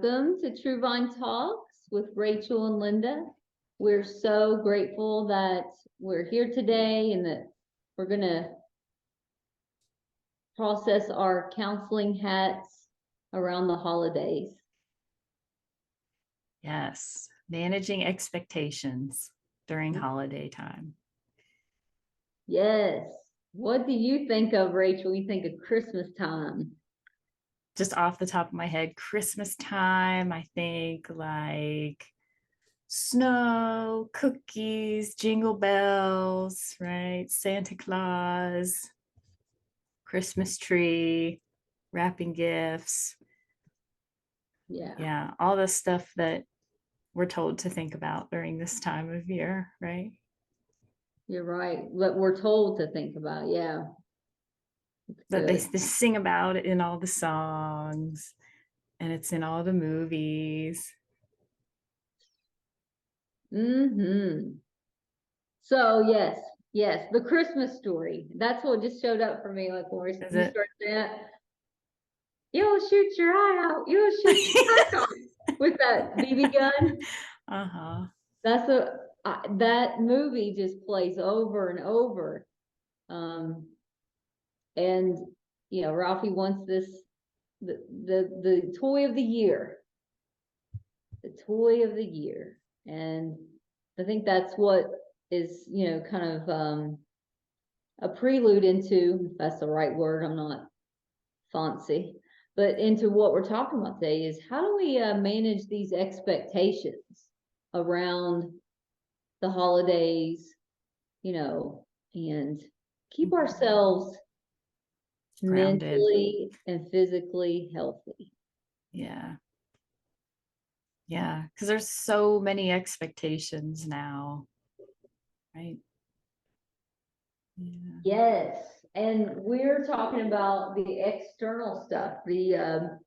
Welcome to True Vine Talks with Rachel and Linda. We're so grateful that we're here today and that we're going to process our counseling hats around the holidays. Yes, managing expectations during holiday time. Yes. What do you think of, Rachel? You think of Christmas time? Just off the top of my head, Christmas time, I think like snow, cookies, jingle bells, right? Santa Claus, Christmas tree, wrapping gifts. Yeah, all the stuff that we're told to think about during this time of year, right? You're right. What we're told to think about. Yeah. That they sing about it in all the songs and it's in all the movies. So yes, the Christmas Story. That's what just showed up for me. Like when we started that, you'll shoot your eye out. You'll shoot your eye out with that BB gun. That's that movie just plays over and over. And you know, Ralphie wants the toy of the year. The toy of the year. And I think that's what is, you know, kind of a prelude into, if that's the right word, I'm not fancy, but into what we're talking about today is how do we manage these expectations around the holidays, you know, and keep ourselves grounded, mentally and physically healthy. Yeah, because there's so many expectations now, right? Yes, and we're talking about the external stuff, the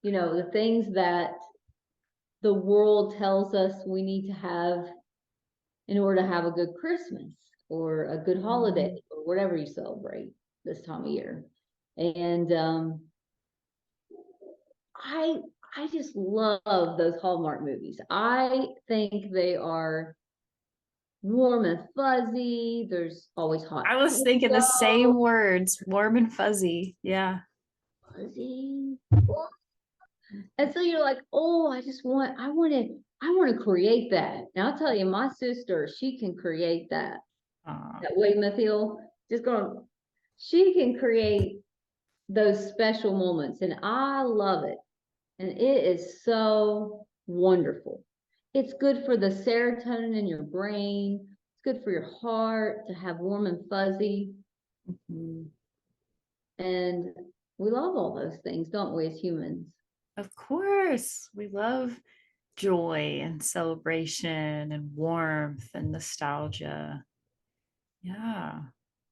you know, the things that the world tells us we need to have in order to have a good Christmas or a good holiday or whatever you celebrate this time of year. And I just love those Hallmark movies. I think they are warm and fuzzy. There's always hot. I was thinking the same words, warm and fuzzy. Yeah. Fuzzy. And so you're like, oh, I want to create that. And I'll tell you, my sister, she can create that. That Weymouth Hill, she can create those special moments. And I love it. And it is so wonderful. It's good for the serotonin in your brain. It's good for your heart to have warm and fuzzy. And we love all those things, don't we, as humans? Of course. We love joy and celebration and warmth and nostalgia. Yeah.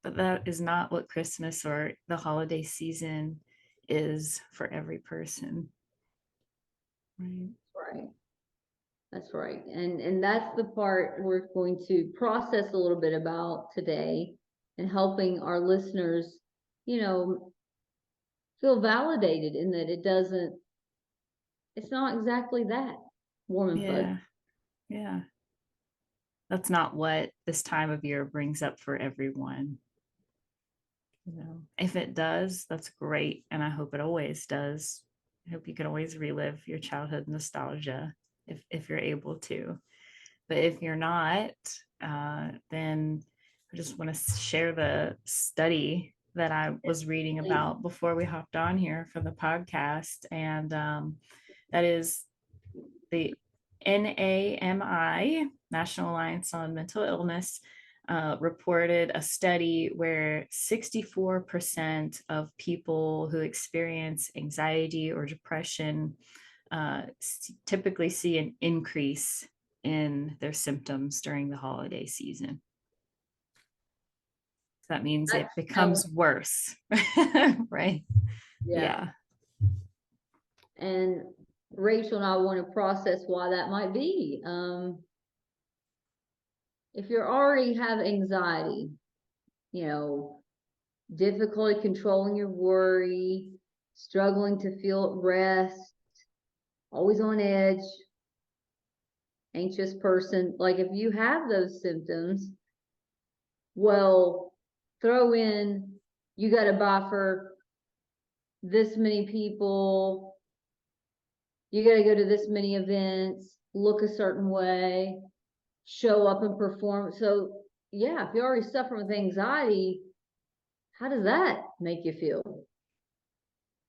But that is not what Christmas or the holiday season is for every person. Right. That's right. And that's the part we're going to process a little bit about today and helping our listeners, you know, feel validated in that it's not exactly that warm and fuzzy. Yeah. That's not what this time of year brings up for everyone. You know, if it does, that's great. And I hope it always does. I hope you can always relive your childhood nostalgia if you're able to. But if you're not, then I just want to share the study that I was reading about before we hopped on here for the podcast. And that is the NAMI, National Alliance on Mental Illness, reported a study where 64% of people who experience anxiety or depression typically see an increase in their symptoms during the holiday season. So that means it becomes worse, right? Yeah. And Rachel and I want to process why that might be. If you already have anxiety, you know, difficulty controlling your worry, struggling to feel at rest, always on edge, anxious person. Like if you have those symptoms, well, throw in, you got to buy for this many people, you got to go to this many events, look a certain way, show up and perform. So yeah, if you're already suffering with anxiety, how does that make you feel?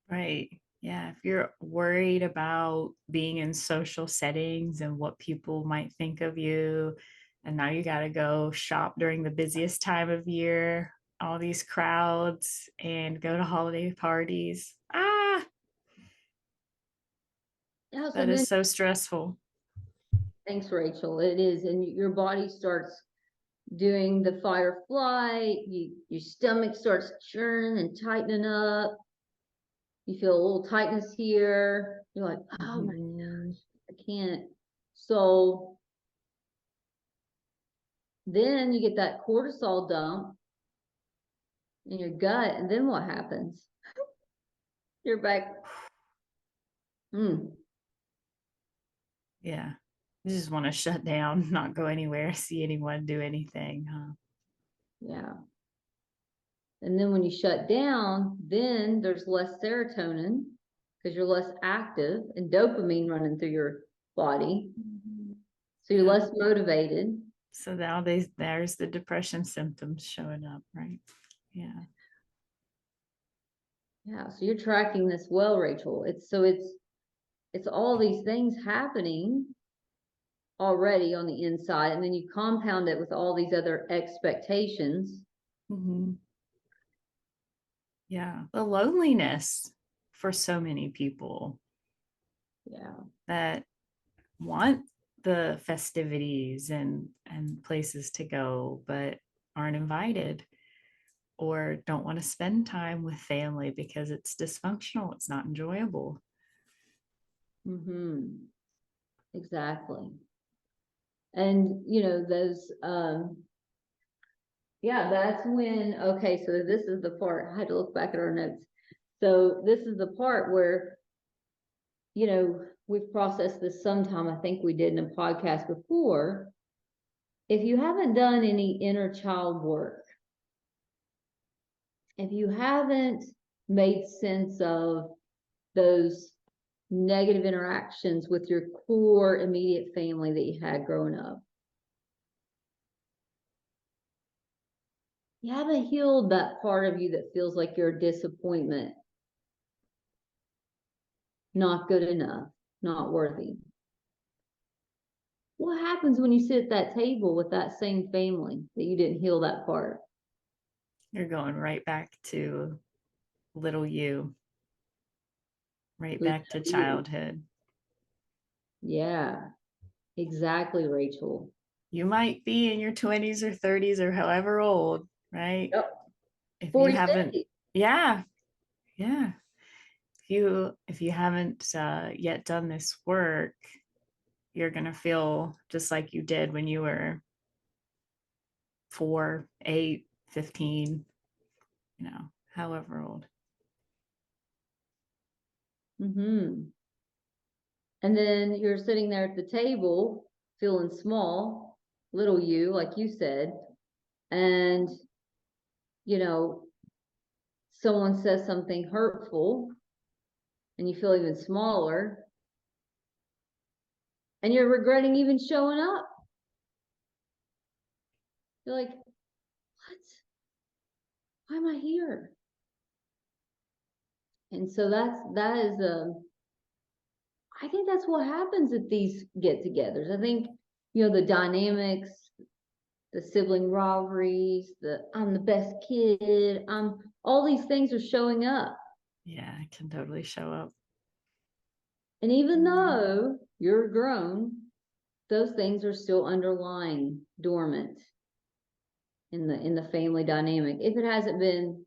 Right. Yeah. If you're worried about being in social settings and what people might think of you, and now you got to go shop during the busiest time of year, all these crowds, and go to holiday parties. Ah, Yeah, so that then is so stressful. thanks, Rachel. It is, and your body starts doing the fight or flight. Your stomach starts churning and tightening up. You feel a little tightness here. You're like, oh my, Mhm. I can't. So then you get that cortisol dump in your gut, and then what happens? You're back. Mm, Yeah. You just want to shut down, not go anywhere, see anyone, do anything, huh? yeah. And then when you shut down, then there's less serotonin because you're less active and dopamine running through your body. So you're Yeah. less motivated. So now there's the depression symptoms showing up, right? Yeah. Yeah. So you're tracking this well, Rachel. It's all these things happening already on the inside, and then you compound it with all these other expectations. Mhm. Yeah. The loneliness for so many people Yeah. that want the festivities and places to go, but aren't invited or don't want to spend time with family because it's dysfunctional, it's not enjoyable. Mm-hmm. Exactly. And those yeah, that's when, okay, so this is the part, I had to look back at our notes. So this is the part where, we've processed this sometime, I think we did in a podcast before. If you haven't done any inner child work, if you haven't made sense of those negative interactions with your core immediate family that you had growing up, you haven't healed that part of you that feels like you're a disappointment, not good enough, not worthy. What happens when you sit at that table with that same family that you didn't heal that part? You're going right back to little you, right Little back to you. childhood. Yeah, exactly, Rachel. You might be in your 20s or 30s or however old, right? Yep. If you 40 haven't, days. yeah, yeah. If you haven't yet done this work, you're gonna feel just like you did when you were 4, 8, 15, however old. Mm-hmm. And then you're sitting there at the table feeling small, little you, like you said, and you know, someone says something hurtful and you feel even smaller and you're regretting even showing up. You're like, what? Why am I here? And so that is I think that's what happens at these get-togethers. I think, the dynamics, the sibling rivalries, the I'm the best kid, I'm all these things are showing up. Yeah, it can totally show up. And even Mhm. though you're grown, those things are still underlying dormant in the family dynamic. If it hasn't been,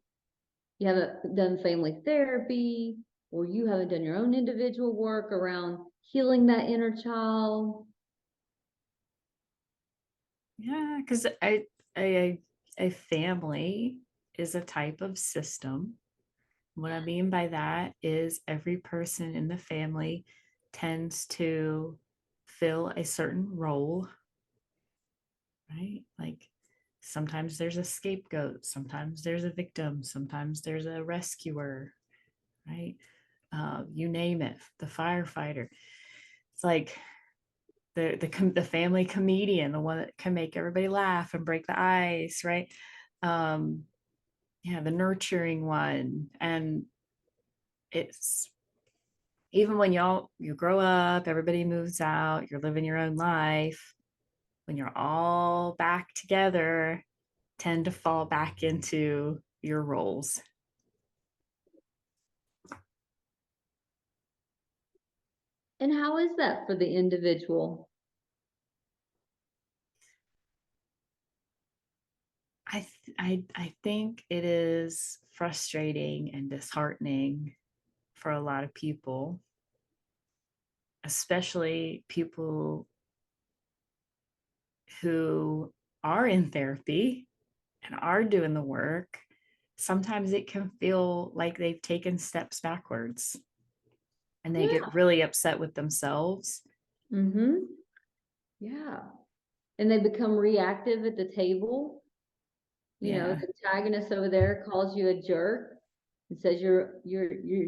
you haven't done family therapy, or you haven't done your own individual work around healing that inner child. Yeah, because a family is a type of system. What I mean by that is every person in the family tends to fill a certain role, right? Like sometimes there's a scapegoat, sometimes there's a victim, sometimes there's a rescuer, right? You name it, the firefighter. It's like the family comedian, the one that can make everybody laugh and break the ice, right? Um, yeah, the nurturing one. And it's even when you grow up, everybody moves out, you're living your own life. When you're all back together, tend to fall back into your roles. And how is that for the individual? I think it is frustrating and disheartening for a lot of people, especially people who are in therapy and are doing the work. Sometimes it can feel like they've taken steps backwards and they Yeah. get really upset with themselves. Mm-hmm. Yeah. And they become reactive at the table. You know, Yeah. the antagonist over there calls you a jerk and says your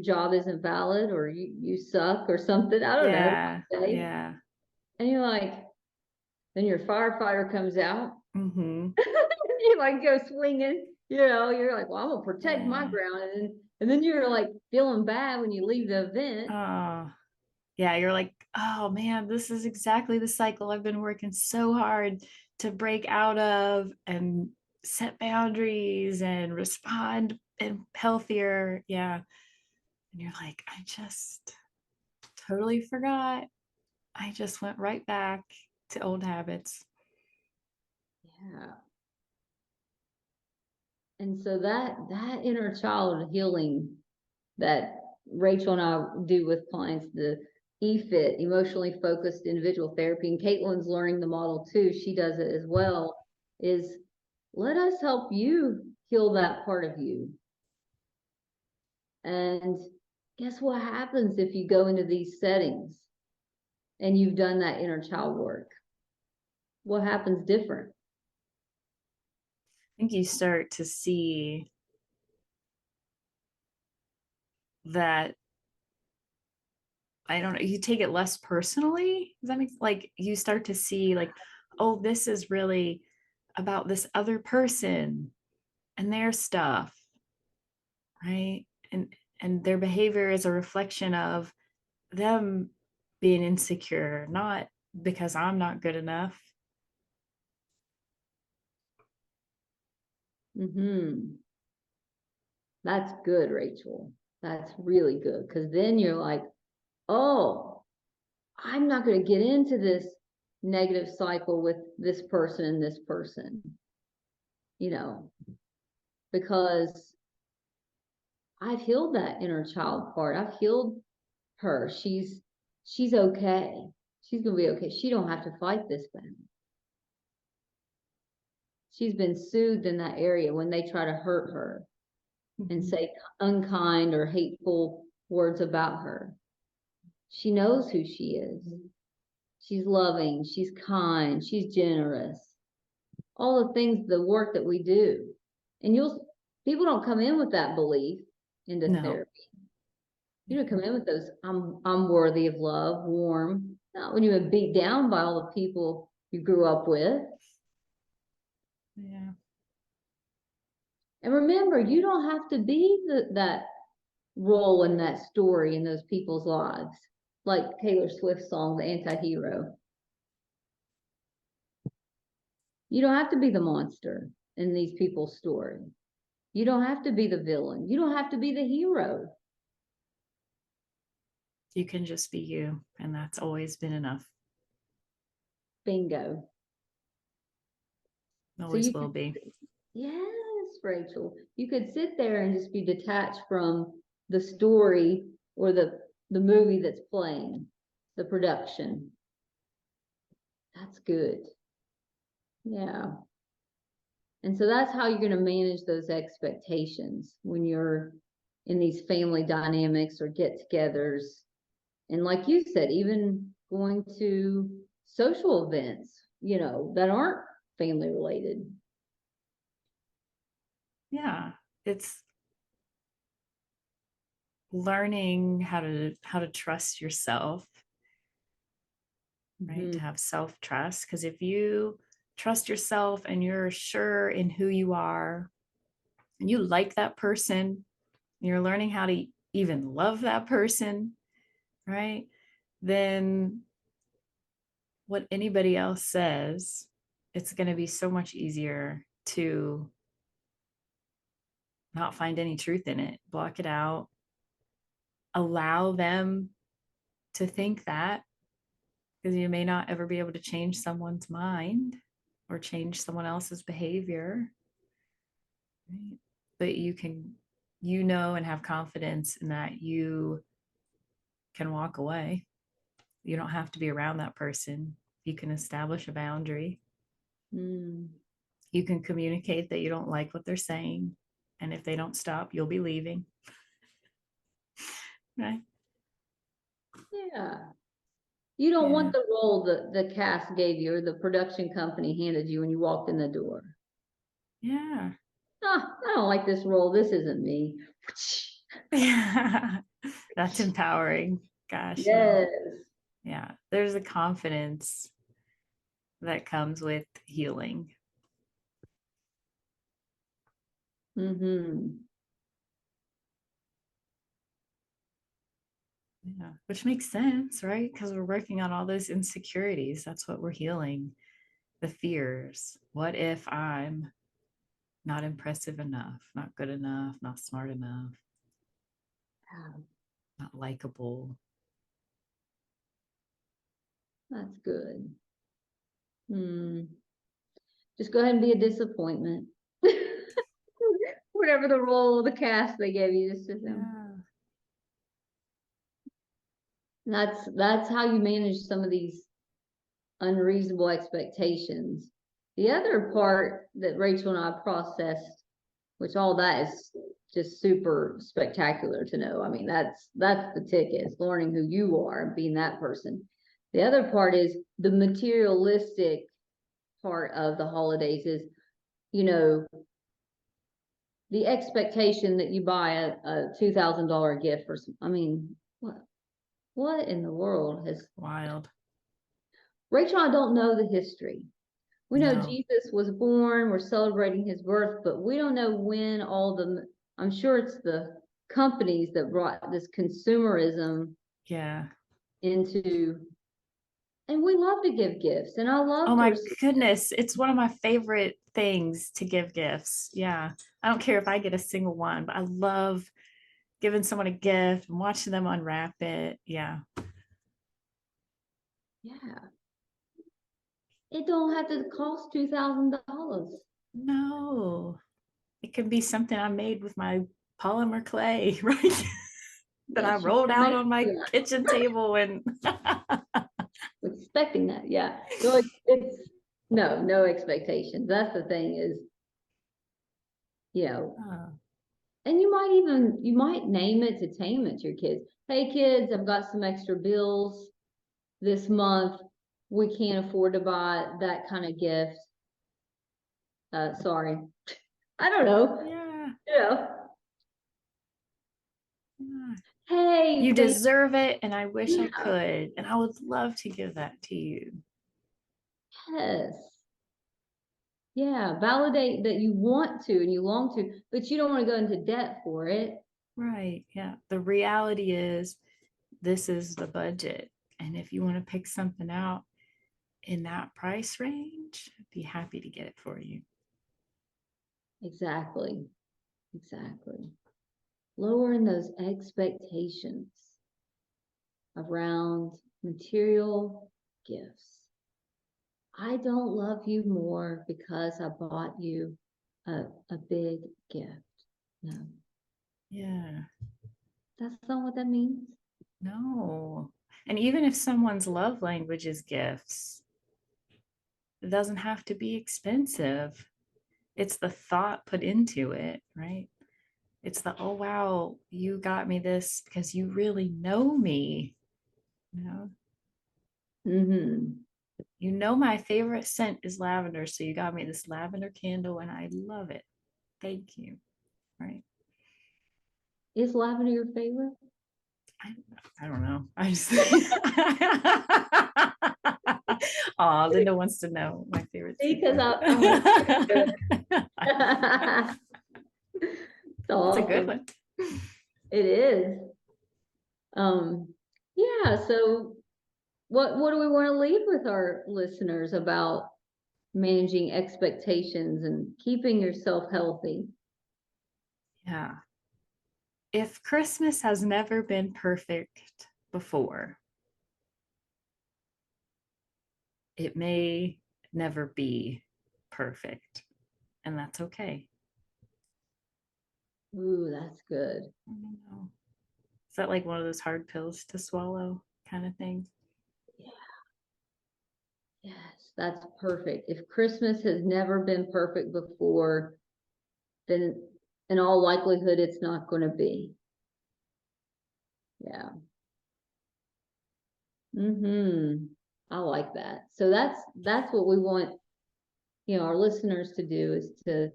job isn't valid or you suck or something. I don't know. Yeah. Say. Yeah. And you're like, then your firefighter comes out. Mm-hmm. You like go swinging. You know, you're like, well, I'm gonna protect my Yeah. ground, and then you're like feeling bad when you leave the event. Oh, yeah. You're like, oh man, this is exactly the cycle I've been working so hard to break out of and set boundaries and respond and healthier. Yeah. And you're like, I just totally forgot. I just went right back to old habits. Yeah. And so that inner child healing that Rachel and I do with clients, the EFIT, emotionally focused individual therapy, and Caitlin's learning the model too. She does it as well. Is let us help you heal that part of you. And guess what happens if you go into these settings and you've done that inner child work? What happens different? I think you start to see that, I don't know, you take it less personally. Does that make, like you start to see like, oh, this is really about this other person and their stuff, right? And their behavior is a reflection of them being insecure, not because I'm not good enough. Mm-hmm. That's good, Rachel. That's really good. Because then you're like, oh, I'm not going to get into this negative cycle with this person and this person, you know, because I've healed that inner child part. I've healed her. She's okay. She's going to be okay. She don't have to fight this battle. She's been soothed in that area when they try to hurt her and Mhm. say unkind or hateful words about her. She knows who she is. She's loving, she's kind, she's generous. All the things, the work that we do. And people don't come in with that belief into No. therapy. You don't come in with those, I'm worthy of love, warm. Not when you've been beat down by all the people you grew up with. Yeah. And remember, you don't have to be that role in that story in those people's lives. Like Taylor Swift's song, The Anti-Hero. You don't have to be the monster in these people's story. You don't have to be the villain. You don't have to be the hero. You can just be you, and that's always been enough. Bingo. So Always you will could, be. yes, Rachel, you could sit there and just be detached from the story or the movie that's playing, the production. That's good. Yeah. And so that's how you're going to manage those expectations when you're in these family dynamics or get-togethers. And like you said, even going to social events, that aren't family related. Yeah. It's learning how to trust yourself, right? To Mhm. have self-trust. Because if you trust yourself and you're sure in who you are and you like that person, you're learning how to even love that person, right? Then what anybody else says, it's going to be so much easier to not find any truth in it, block it out, allow them to think that, because you may not ever be able to change someone's mind or change someone else's behavior, right? But you can, and have confidence in that you can walk away. You don't have to be around that person. You can establish a boundary. Mm. You can communicate that you don't like what they're saying. And if they don't stop, you'll be leaving. Right? Yeah. You don't Yeah. want the role that the cast gave you or the production company handed you when you walked in the door. Yeah. I don't like this role. This isn't me. Yeah. That's empowering. Gosh, yeah. Yes. Yeah. There's a confidence that comes with healing. Mm-hmm. Yeah. Which makes sense, right? Because we're working on all those insecurities. That's what we're healing. The fears. What if I'm not impressive enough, not good enough, not smart enough, not likable? That's good. Hmm. Just go ahead and be a disappointment. Whatever the role of the cast they gave you, just Yeah. that's how you manage some of these unreasonable expectations. The other part that Rachel and I processed, which all that is just super spectacular to know. I mean, that's the ticket, is learning who you are and being that person. The other part is the materialistic part of the holidays is, you know, the expectation that you buy a $2,000 gift for some, I mean, what in the world has Wild. Rachel and I don't know the history. We know No. Jesus was born, we're celebrating his birth, but we don't know when I'm sure it's the companies that brought this consumerism Yeah. into, and we love to give gifts, and I Oh love to my receive goodness. It's one of my favorite things to give gifts. Yeah. I don't care if I get a single one, but I love giving someone a gift and watching them unwrap it. Yeah. yeah. It don't have to cost $2,000. No, it could be something I made with my polymer clay, right? That I Yes, you rolled can out make on my kitchen table and expecting that. Yeah. No, it's no expectations. That's the thing is, you know, oh, and you might name it to tame it to your kids. Hey kids, I've got some extra bills this month. We can't afford to buy that kind of gift. Sorry. I don't know. yeah, You know, yeah. You hey, thank deserve it, and I wish I yeah, could. And I would love to give that to you. yes. Yeah, validate that you want to and you long to, but you don't want to go into debt for it. Right. Yeah. The reality is this is the budget. And if you want to pick something out in that price range, I'd be happy to get it for you. Exactly. Exactly. Lowering those expectations around material gifts. I don't love you more because I bought you a big gift. No, Yeah. that's not what that means. No. And even if someone's love language is gifts, it doesn't have to be expensive. It's the thought put into it, right? It's the, oh, wow, you got me this because you really know me. You know, Mm-hmm. you know my favorite scent is lavender, so you got me this lavender candle, and I love it. Thank you. Right. Is lavender your favorite? I, I don't know. I just Oh, Linda wants to know my favorite Because scent. I'm a That's It's a good awesome. one. It is. Yeah, so what do we want to leave with our listeners about managing expectations and keeping yourself healthy? Yeah. If Christmas has never been perfect before, it may never be perfect, and that's okay. Ooh, that's good. I don't know. Is that like one of those hard pills to swallow kind of thing? Yeah. Yes, that's perfect. If Christmas has never been perfect before, then in all likelihood, it's not going to be. Yeah. Mm-hmm. I like that. So that's what we want, our listeners to do, is to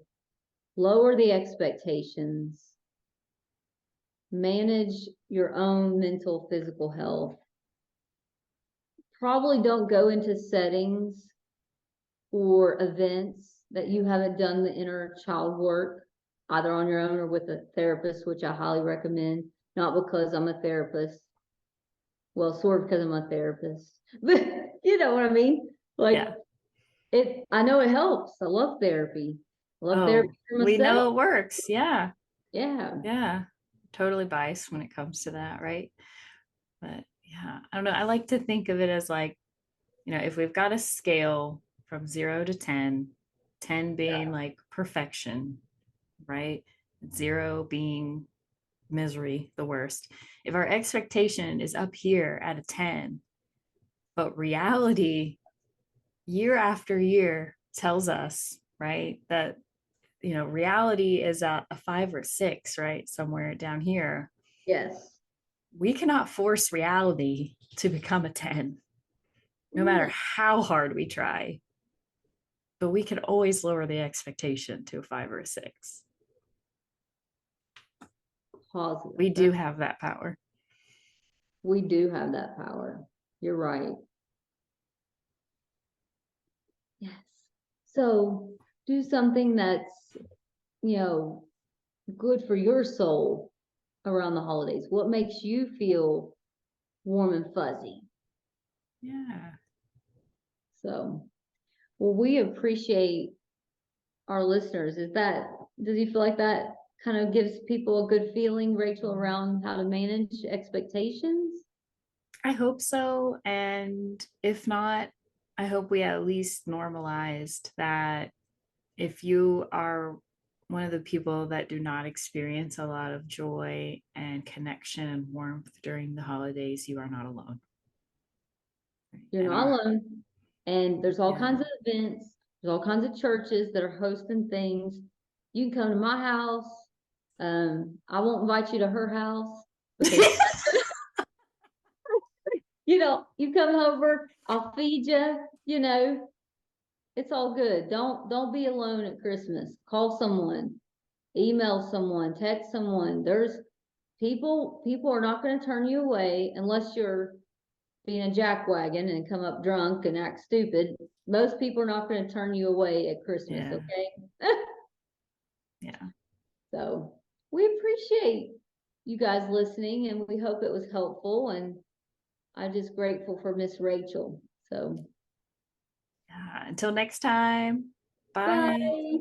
lower the expectations, manage your own mental, physical health. Probably don't go into settings or events that you haven't done the inner child work, either on your own or with a therapist, which I highly recommend. Not because I'm a therapist, well, sort of because I'm a therapist, but you know what I mean? Like, Yeah. I know it helps. I love therapy. I love therapy Oh, for we myself. know it works. Yeah. Yeah. Yeah. Totally biased when it comes to that, right? But yeah, I don't know. I like to think of it as like, if we've got a scale from 0 to 10, 10 being like perfection, right? 0 being misery, the worst. If our expectation is up here at a 10, but reality year after year tells us, right, that, reality is a 5 or 6, right? Somewhere down here. Yes. We cannot force reality to become a 10, no matter Ooh, how hard we try, but we can always lower the expectation to a 5 or a 6. positive. We do have that power. We do have that power. You're right. Yes. So do something that's, you know, good for your soul around the holidays. What makes you feel warm and fuzzy? Yeah. So, well, we appreciate our listeners. Does you feel like that kind of gives people a good feeling, Rachel, around how to manage expectations? I hope so. And if not, I hope we at least normalized that if you are one of the people that do not experience a lot of joy and connection and warmth during the holidays, you are not alone. You're And not alone. And there's all yeah. kinds of events, there's all kinds of churches that are hosting things. You can come to my house. I won't invite you to her house because you come over, I'll feed you, it's all good. Don't be alone at Christmas. Call someone, email someone, text someone. There's people are not going to turn you away unless you're being a jackwagon and come up drunk and act stupid. Most people are not going to turn you away at Christmas, Yeah. okay? Yeah. So we appreciate you guys listening and we hope it was helpful. And I'm just grateful for Miss Rachel. So Yeah. Until next time. Bye. bye.